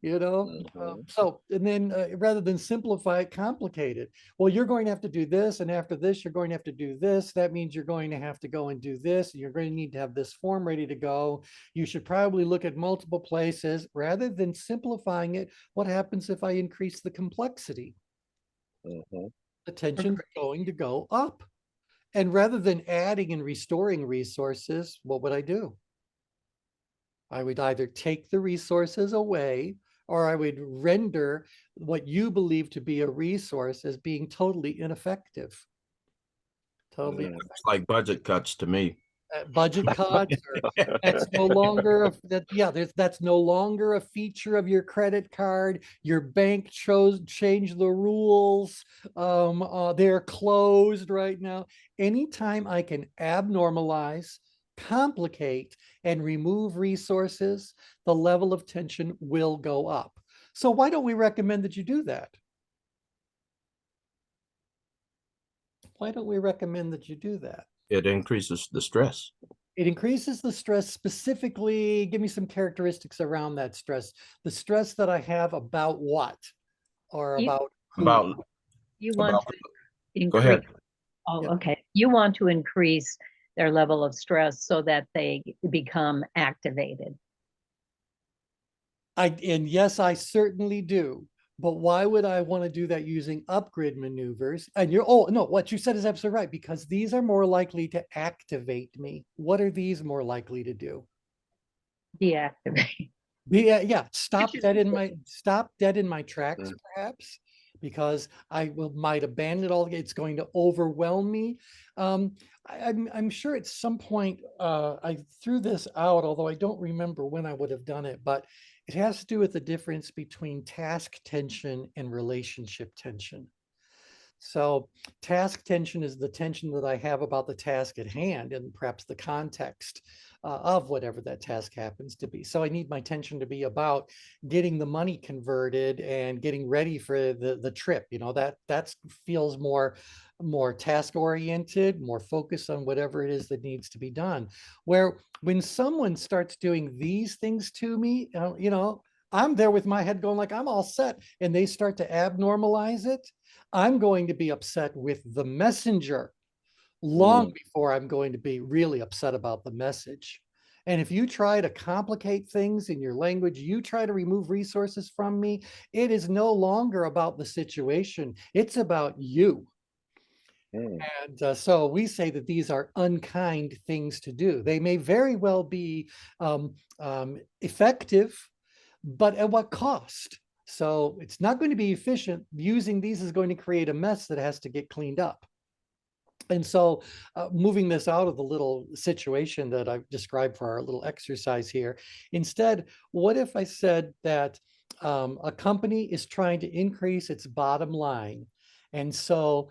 Mhm. And then rather than simplify it, complicate it. Well, you're going to have to do this, and after this, you're going to have to do this. That means you're going to have to go and do this. You're going to need to have this form ready to go. You should probably look at multiple places rather than simplifying it. What happens if I increase the complexity? Mhm. The tension's going to go up. And rather than adding and restoring resources, what would I do? I would either take the resources away, or I would render what you believe to be a resource as being totally ineffective. Totally Mm. It's like budget cuts to me. budget cuts, or that's no longer that's no longer a feature of your credit card. Your bank changed the rules. They're closed right now. Anytime I can abnormalize, complicate, and remove resources, the level of tension will go up. So why don't we recommend that you do that? Why don't we recommend that you do that? It increases the stress. It increases the stress. Specifically, give me some characteristics around that stress. The stress that I have about what, or You- about who? About You want about to go ahead. increase, oh, Yeah. okay. You want to increase their level of stress so that they become activated. And yes, I certainly do. But why would I want to do that using upgrade maneuvers? And oh no, what you said is absolutely right, because these are more likely to activate me. What are these more likely to do? Deactivate. Yeah, stop Which is dead in my tracks, Mm. perhaps, because might abandon it all. It's going to overwhelm me. I'm sure at some point I threw this out, although I don't remember when I would have done it, but it has to do with the difference between task tension and relationship tension. So task tension is the tension that I have about the task at hand and perhaps the context of whatever that task happens to be. So I need my tension to be about getting the money converted and getting ready for the trip. That feels more task oriented, more focused on whatever it is that needs to be done. Where when someone starts doing these things to me, I'm there with my head going like I'm all set, and they start to abnormalize it. I'm going to be upset with the messenger long before I'm going to be really upset about the message. And if you try to complicate things in your language, you try to remove resources from me, it is no longer about the situation. It's about you. Mm. And so we say that these are unkind things to do. They may very well be effective, but at what cost? So it's not going to be efficient. Using these is going to create a mess that has to get cleaned up. And so moving this out of the little situation that I've described for our little exercise here, instead, what if I said that a company is trying to increase its bottom line? And so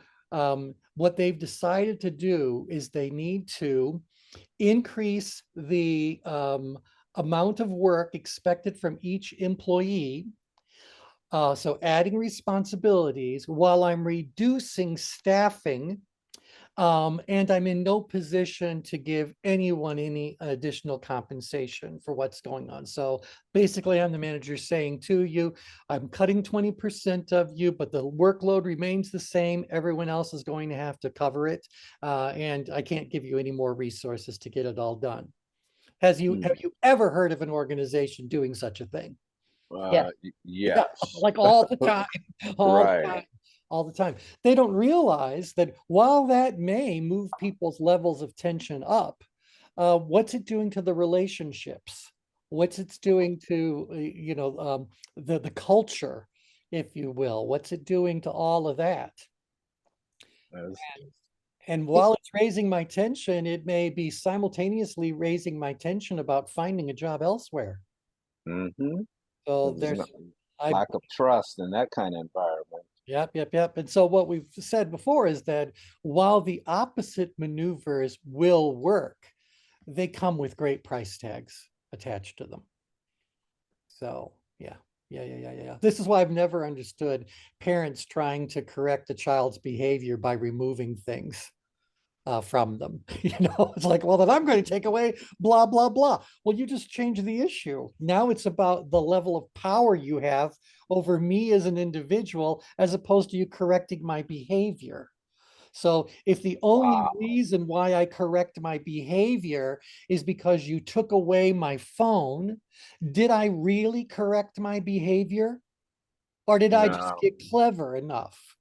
what they've decided to do is they need to increase the amount of work expected from each employee. So adding responsibilities while I'm reducing staffing, and I'm in no position to give anyone any additional compensation for what's going on. So basically, I'm the manager saying to you, I'm cutting 20% of you, but the workload remains the same. Everyone else is going to have to cover it. And I can't give you any more resources to get it all done. Have you ever heard of an organization doing such a thing? Yeah. Yes. Like all the time, all the Right. time, all the time. They don't realize that while that may move people's levels of tension up, what's it doing to the relationships? What's it doing to, the culture, if you will? What's it doing to all of that? Yes. And while it's raising my tension, it may be simultaneously raising my tension about finding a job elsewhere. Mm-hmm. So There's there's, lack of trust in that kind of environment. Yep. And so what we've said before is that while the opposite maneuvers will work, they come with great price tags attached to them. So, yeah. Yeah. This is why I've never understood parents trying to correct a child's behavior by removing things from them. It's like, well, then I'm going to take away blah, blah, blah. Well, you just change the issue. Now it's about the level of power you have over me as an individual, as opposed to you correcting my behavior. So if the only Wow. reason why I correct my behavior is because you took away my phone, did I really correct my behavior? Or did I just No. get clever enough?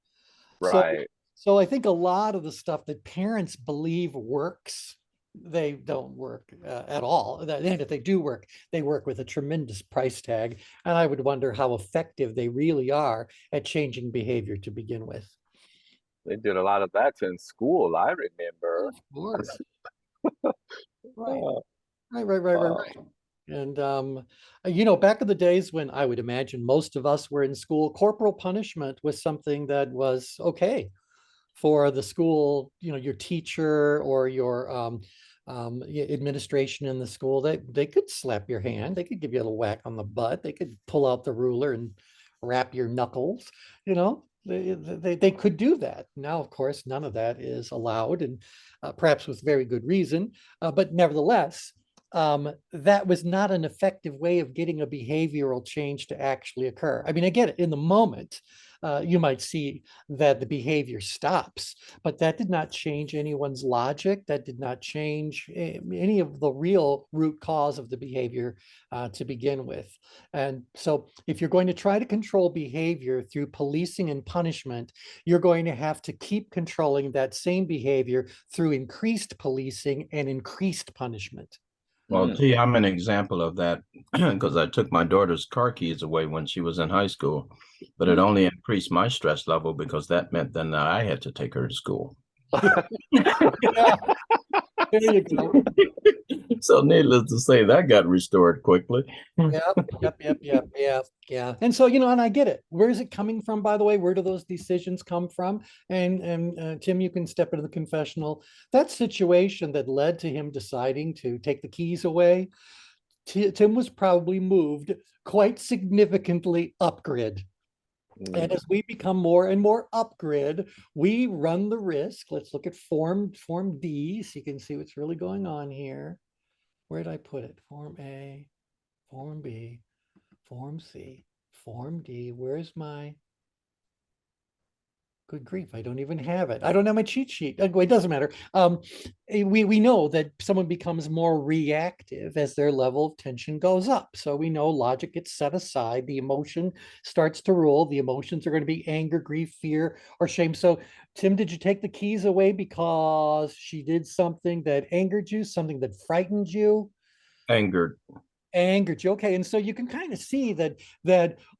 So, Right. so I think a lot of the stuff that parents believe works, they don't work at all. And if they do work, they work with a tremendous price tag. And I would wonder how effective they really are at changing behavior to begin with. They did a lot of that in school, I remember. Of course. Right. Uh, Right. And back in the days when I would imagine most of us were in school, corporal punishment was something that was okay for the school, your teacher or your administration in the school. They could slap your hand, they could give you a little whack on the butt, they could pull out the ruler and wrap your knuckles, they could do that. Now, of course, none of that is allowed, and perhaps with very good reason, but nevertheless, that was not an effective way of getting a behavioral change to actually occur. I mean, I get it in the moment. You might see that the behavior stops, but that did not change anyone's logic. That did not change any of the real root cause of the behavior to begin with. And so if you're going to try to control behavior through policing and punishment, you're going to have to keep controlling that same behavior through increased policing and increased punishment. Well, T, I'm an example of that because I took my daughter's car keys away when she was in high school, but it only increased my stress level because that meant then that I had to take her to school. Yeah, there you go. So needless to say, that got restored quickly. Yeah. And so, and I get it. Where is it coming from, by the way? Where do those decisions come from? And Tim, you can step into the confessional. That situation that led to him deciding to take the keys away, Tim was probably moved quite significantly upgrid. And as we become more and more upgrid, we run the risk. Let's look at form D so you can see what's really going on here. Where did I put it? Form A, Form B, Form C, Form D. Where's my, good grief, I don't even have it. I don't have my cheat sheet. It doesn't matter. We know that someone becomes more reactive as their level of tension goes up. So we know logic gets set aside. The emotion starts to rule. The emotions are going to be anger, grief, fear, or shame. So Tim, did you take the keys away because she did something that angered you, something that frightened you? Angered. Angered you. Okay. And so you can kind of see that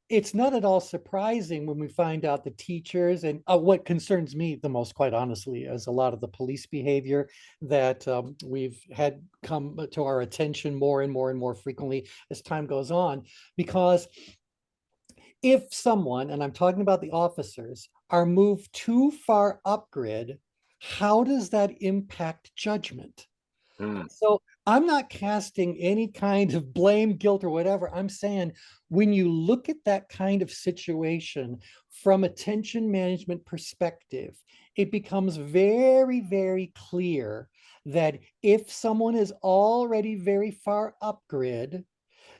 it's not at all surprising when we find out the teachers, and what concerns me the most, quite honestly, is a lot of the police behavior that we've had come to our attention more and more and more frequently as time goes on. Because if someone, and I'm talking about the officers, are moved too far upgrid, how does that impact judgment? So I'm not casting any kind of blame, guilt, or whatever. I'm saying when you look at that kind of situation from a tension management perspective, it becomes very, very clear that if someone is already very far upgrid,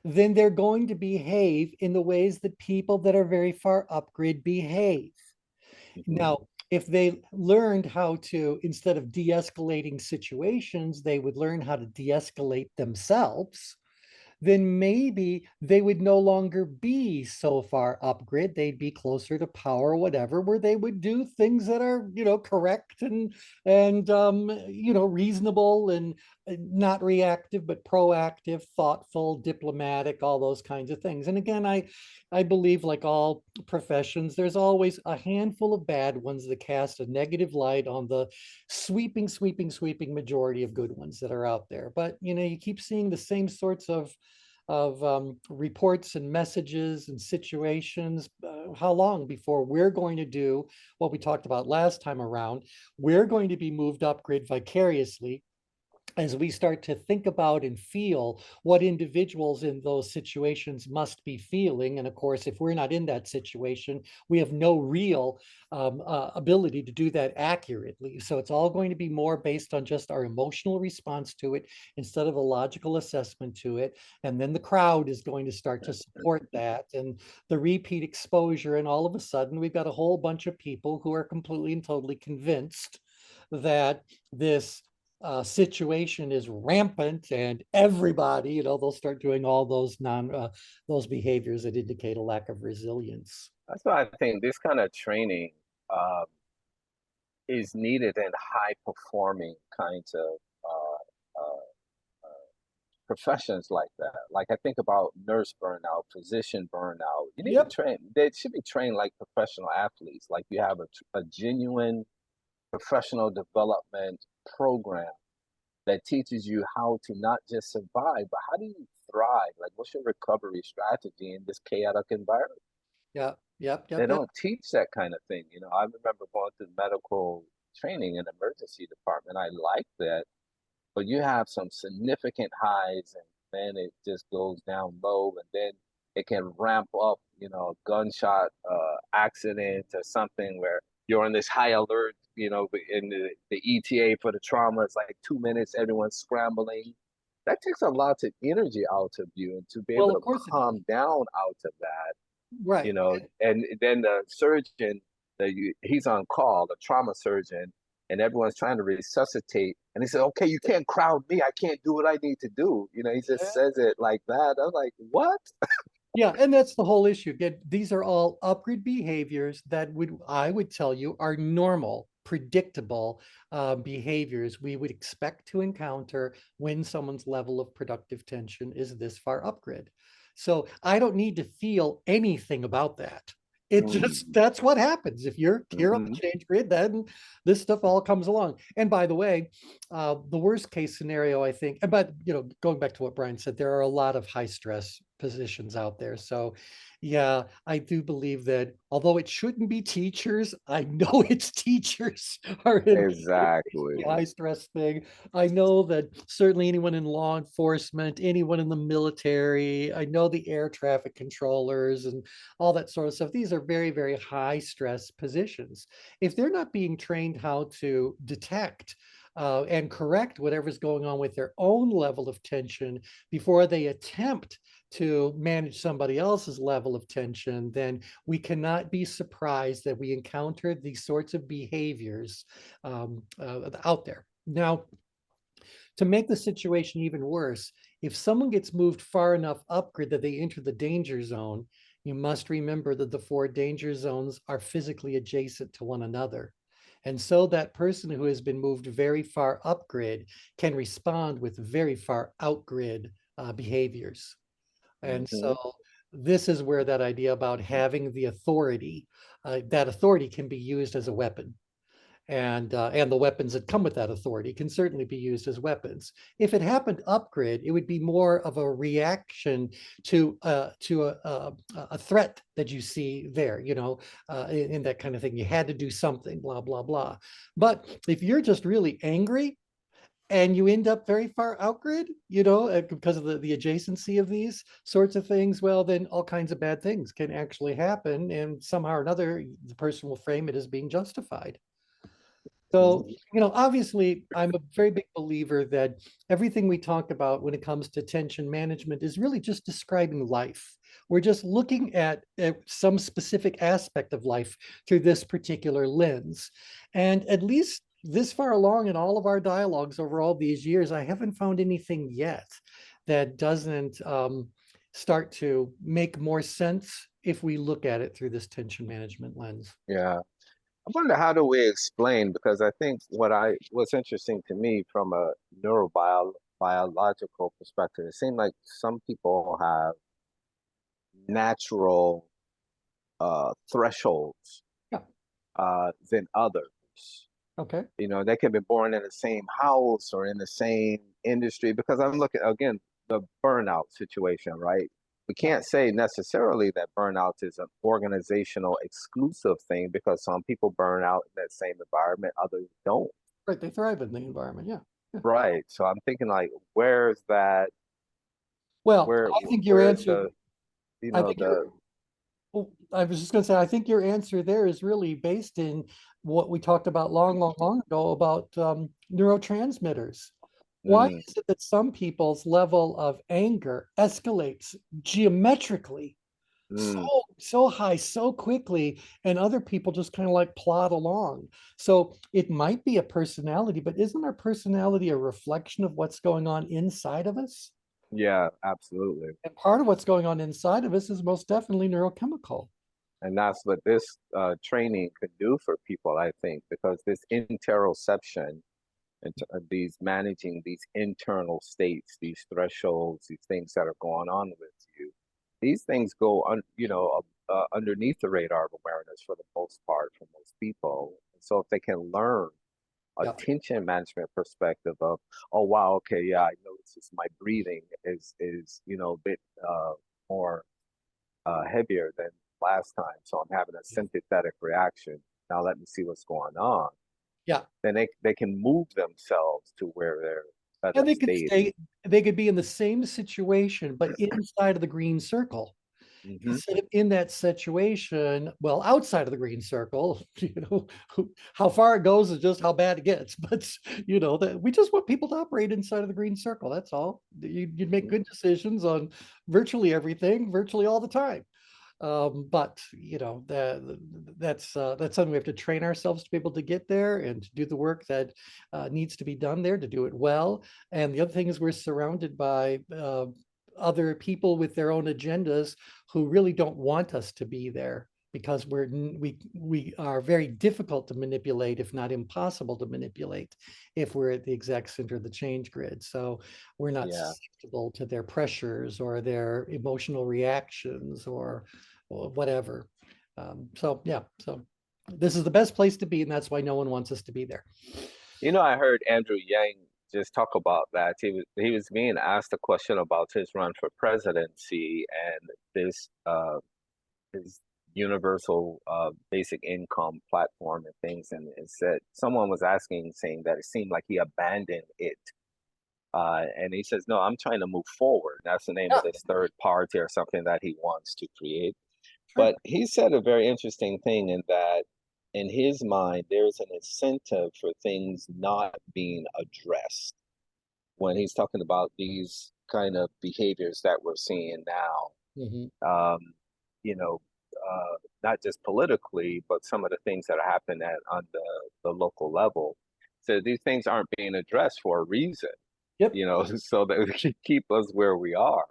then they're going to behave in the ways that people that are very far upgrid behave. Now, if they learned how to, instead of de-escalating situations, they would learn how to de-escalate themselves, then maybe they would no longer be so far upgrid. They'd be closer to power or whatever, where they would do things that are, correct and reasonable and not reactive, but proactive, thoughtful, diplomatic, all those kinds of things. And again, I believe, like all professions, there's always a handful of bad ones that cast a negative light on the sweeping majority of good ones that are out there. But you keep seeing the same sorts of reports and messages and situations. How long before we're going to do what we talked about last time around? We're going to be moved upgrade vicariously, as we start to think about and feel what individuals in those situations must be feeling. And of course, if we're not in that situation, we have no real ability to do that accurately. So it's all going to be more based on just our emotional response to it instead of a logical assessment to it. And then the crowd is going to start to support that, and the repeat exposure. And all of a sudden, we've got a whole bunch of people who are completely and totally convinced that this situation is rampant, and everybody, they'll start doing all those those behaviors that indicate a lack of resilience. That's why I think this kind of training um, is needed in high performing kinds of professions like that. Like I think about nurse burnout, physician burnout. You need to Yep. train. They should be trained like professional athletes. Like you have a genuine professional development program that teaches you how to not just survive, but how do you thrive? Like, what's your recovery strategy in this chaotic environment? Yep. Yep. They Yep. Yep. don't teach that kind of thing. You know, I remember going through medical training in emergency department. I like that, but you have some significant highs and then it just goes down low and then it can ramp up, you know, a gunshot accident or something where you're on this high alert, you know, in the ETA for the trauma is like 2 minutes, everyone's scrambling. That takes a lot of energy out of you, and to be Well, able of to course it does. calm down out of that, you Right. know, and then the surgeon he's on call, the trauma surgeon, and everyone's trying to resuscitate. And he said, okay, you can't crowd me. I can't do what I need to do. You know, he just Yeah. says it like that. I'm like, what? Yeah, and that's the whole issue. These are all upgrade behaviors that I would tell you are normal, predictable behaviors we would expect to encounter when someone's level of productive tension is this far upgrade. So I don't need to feel anything about that. It just, that's what happens. If you're here on Mm-hmm. the change grid, then this stuff all comes along. And by the way, the worst case scenario, I think, but going back to what Brian said, there are a lot of high stress positions out there. So yeah, I do believe that although it shouldn't be teachers, I know it's teachers are in Exactly. the high stress thing. I know that certainly anyone in law enforcement, anyone in the military, I know the air traffic controllers and all that sort of stuff. These are very, very high stress positions. If they're not being trained how to detect and correct whatever's going on with their own level of tension before they attempt to manage somebody else's level of tension, then we cannot be surprised that we encounter these sorts of behaviors out there. Now, to make the situation even worse, if someone gets moved far enough upgrid that they enter the danger zone, you must remember that the 4 danger zones are physically adjacent to one another. And so that person who has been moved very far upgrid can respond with very far outgrid behaviors. And Mm-hmm. so this is where that idea about having the authority, that authority can be used as a weapon. And the weapons that come with that authority can certainly be used as weapons. If it happened upgrid, it would be more of a reaction to a threat that you see there, in that kind of thing. You had to do something, blah, blah, blah. But if you're just really angry, and you end up very far outgrid, because of the adjacency of these sorts of things, well, then all kinds of bad things can actually happen. And somehow or another, the person will frame it as being justified. So, obviously, I'm a very big believer that everything we talk about when it comes to tension management is really just describing life. We're just looking at some specific aspect of life through this particular lens. And at least this far along in all of our dialogues over all these years, I haven't found anything yet that doesn't start to make more sense if we look at it through this tension management lens. Yeah. I wonder how do we explain, because I think what's interesting to me from a neurobiological perspective, it seems like some people have natural thresholds Yeah. than others. Okay. You know, they can be born in the same house or in the same industry, because I'm looking again, the burnout situation, right? We can't say necessarily that burnout is an organizational exclusive thing, because some people burn out in that same environment, others don't. Right. They thrive in the environment. Yeah. Right. So I'm thinking like, where's that? Well, Where I think your where's answer, the, you I know, think your, the well, I was just going to say, I think your answer there is really based in what we talked about long ago about neurotransmitters. Why mm, is it that some people's level of anger escalates geometrically so mm, so high so quickly, and other people just kind of like plod along? So it might be a personality, but isn't our personality a reflection of what's going on inside of us? yeah, absolutely. And part of what's going on inside of us is most definitely neurochemical. And that's what this training could do for people, I think, because this interoception and these managing these internal states, these thresholds, these things that are going on with you, these things go underneath the radar of awareness for the most part for most people. And so if they can learn a Yeah. tension management perspective of, oh wow, okay, yeah, I notice this, my breathing is a bit more heavier than last time, so I'm having a sympathetic reaction. Now let me see what's going on. Yeah. Then they can move themselves to where their better And they could state is. stay, they could be in the same situation, but inside of the green circle. Hmm. Instead of in that situation, well, outside of the green circle, how far it goes is just how bad it gets. But that we just want people to operate inside of the green circle. That's all. You'd make good decisions on virtually everything, virtually all the time. But that's something we have to train ourselves to be able to get there and to do the work that needs to be done there to do it well. And the other thing is we're surrounded by other people with their own agendas who really don't want us to be there, because we are very difficult to manipulate, if not impossible to manipulate, if we're at the exact center of the change grid. So we're not Yeah. susceptible to their pressures or their emotional reactions or whatever. So yeah, so this is the best place to be, and that's why no one wants us to be there. I heard Andrew Yang just talk about that. He was being asked a question about his run for presidency and this his universal basic income platform and things, and it said someone was asking, saying that it seemed like he abandoned it. And he says, no, I'm trying to move forward. That's the name Yeah, of this third party or something that he wants to create. sure. But he said a very interesting thing in that, in his mind, there's an incentive for things not being addressed when he's talking about these kind of behaviors that we're seeing now. Mhm. Um, you know, not just politically, but some of the things that are happening on the local level. So these things aren't being addressed for a reason, Yep. so that we can keep us where we are.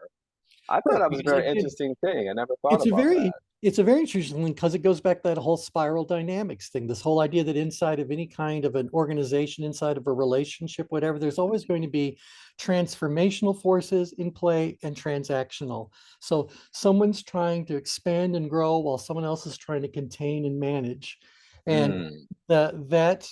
I thought Right, that was a because very interesting thing. I never thought it's a about very that. it's a very interesting thing because it goes back to that whole spiral dynamics thing, this whole idea that inside of any kind of an organization, inside of a relationship, whatever, there's always going to be transformational forces in play and transactional. So someone's trying to expand and grow while someone else is trying to contain and manage. And Mm, that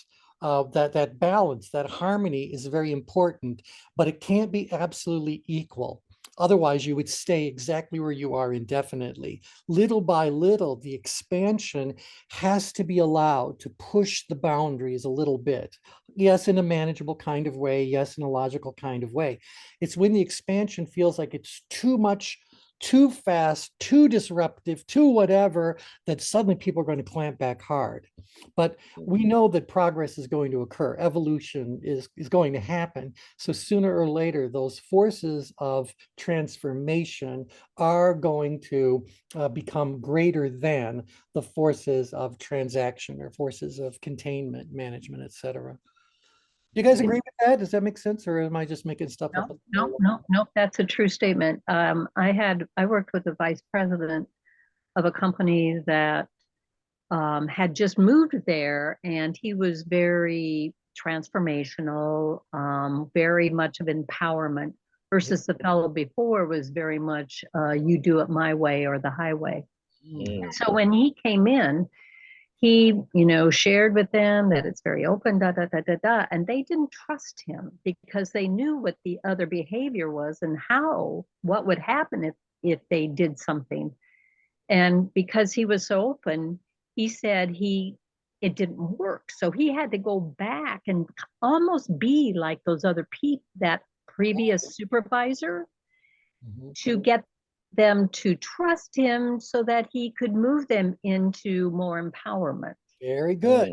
balance, that harmony is very important, but it can't be absolutely equal. Otherwise, you would stay exactly where you are indefinitely. Little by little, the expansion has to be allowed to push the boundaries a little bit. Yes, in a manageable kind of way. Yes, in a logical kind of way. It's when the expansion feels like it's too much, too fast, too disruptive, too whatever, that suddenly people are going to clamp back hard. But we know that progress is going to occur. Evolution is going to happen. So sooner or later, those forces of transformation are going to become greater than the forces of transaction or forces of containment, management, etc. Do you guys agree with that? Does that make sense, or am I just making stuff up? No, that's a true statement. I worked with the vice president of a company that had just moved there, and he was very transformational, very much of empowerment, versus the fellow before was very much you do it my way or the highway. mm, So when he came in, he, shared with them that it's very open, and they didn't trust him because they knew what the other behavior was and what would happen if they did something. And because he was so open, he said he it didn't work. So he had to go back and almost be like those other people, that previous supervisor, Mhm. to get them to trust him so that he could move them into more empowerment. Very good.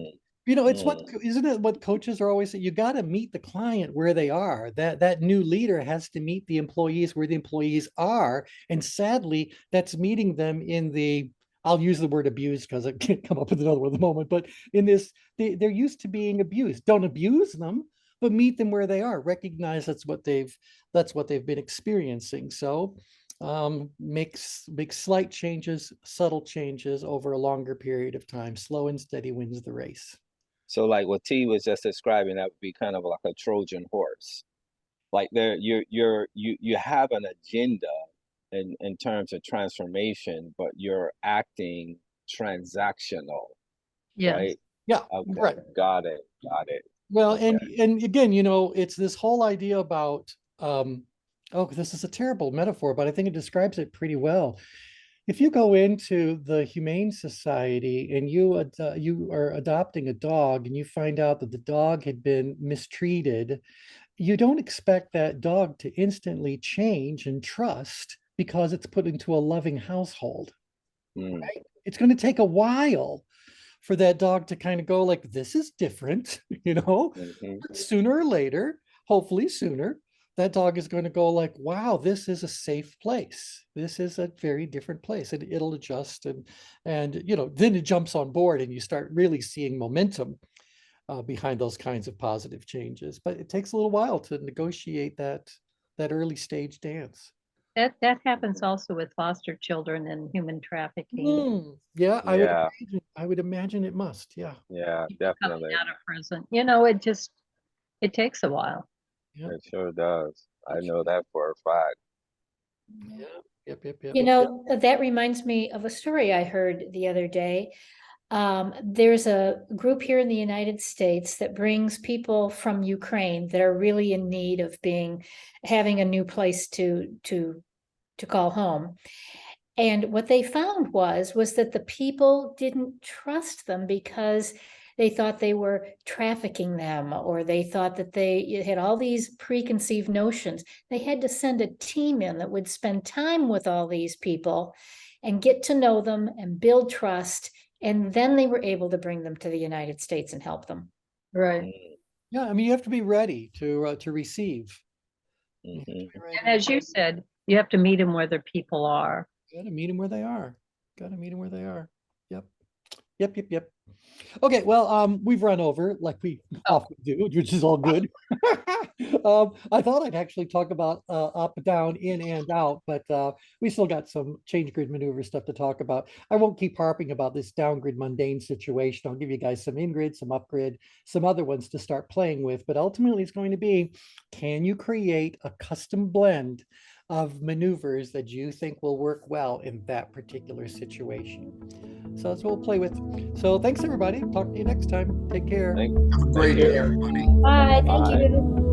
You know, it's what, Mm. isn't it what coaches are always saying? You got to meet the client where they are. That new leader has to meet the employees where the employees are. And sadly, that's meeting them in the, I'll use the word abuse because I can't come up with another one at the moment, but in this, they're used to being abused. Don't abuse them, but meet them where they are. Recognize that's what they've been experiencing. So make slight changes, subtle changes over a longer period of time. Slow and steady wins the race. So like what T was just describing, that would be kind of like a Trojan horse. Like there, you have an agenda in terms of transformation, but you're acting transactional, Yes. right? Yeah, Okay, right. got it. Well, Okay. and again, you know, it's this whole idea about oh, this is a terrible metaphor, but I think it describes it pretty well. If you go into the Humane Society and you are adopting a dog and you find out that the dog had been mistreated, you don't expect that dog to instantly change and trust because it's put into a loving household. Mm. Right? It's going to take a while for that dog to kind of go like, this is different, you know, Mhm. but sooner or later, hopefully sooner, that dog is going to go like, wow, this is a safe place. This is a very different place, and it'll adjust, and you know, then it jumps on board and you start really seeing momentum behind those kinds of positive changes. But it takes a little while to negotiate that early stage dance. That happens also with foster children and human trafficking. Yeah, Yeah, I would imagine it must. Yeah. yeah, People coming definitely. out of prison. You know, it takes a while. Yeah. It sure does. I know that for a fact. Yeah. Yep. You know, that reminds me of a story I heard the other day. There's a group here in the United States that brings people from Ukraine that are really in need of having a new place to call home. And what they found was that the people didn't trust them because they thought they were trafficking them, or they thought that they had all these preconceived notions. They had to send a team in that would spend time with all these people and get to know them and build trust. And then they were able to bring them to the United States and help them. Right. Mm. Yeah, I mean, you have to be ready to receive. You have to Mhm. be ready. And as you said, you have to meet them where their people are. Got to meet them where they are. Got to meet them where they are. Yep. Okay, well, we've run over like we often do, which is all good. I thought I'd actually talk about up, down, in, and out, but we still got some change grid maneuver stuff to talk about. I won't keep harping about this downgrid mundane situation. I'll give you guys some in-grid, some upgrid, some other ones to start playing with, but ultimately it's going to be, can you create a custom blend of maneuvers that you think will work well in that particular situation? So that's what we'll play with. So thanks everybody. Talk to you next time. Take care. Thank Have a great you. day, everybody. Bye. Thank Bye. you.